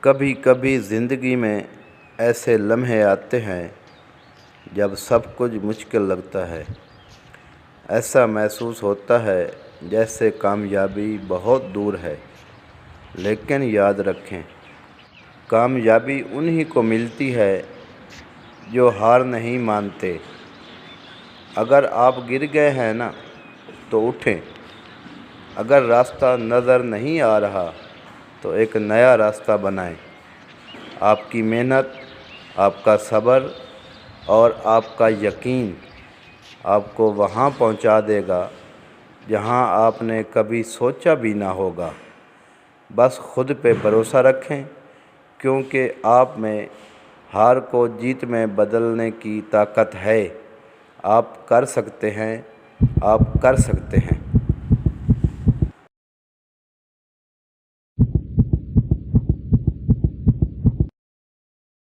کبھی کبھی زندگی میں ایسے لمحے آتے ہیں جب سب کچھ مشکل لگتا ہے۔ ایسا محسوس ہوتا ہے جیسے کامیابی بہت دور ہے۔ لیکن یاد رکھیں، کامیابی انہی کو ملتی ہے جو ہار نہیں مانتے۔ اگر آپ گر گئے ہیں نا تو اٹھیں۔ اگر راستہ نظر نہیں آ رہا تو ایک نیا راستہ بنائیں۔ آپ کی محنت، آپ کا صبر اور آپ کا یقین آپ کو وہاں پہنچا دے گا جہاں آپ نے کبھی سوچا بھی نہ ہوگا۔ بس خود پہ بھروسہ رکھیں، کیونکہ آپ میں ہار کو جیت میں بدلنے کی طاقت ہے۔ آپ کر سکتے ہیں، آپ کر سکتے ہیں۔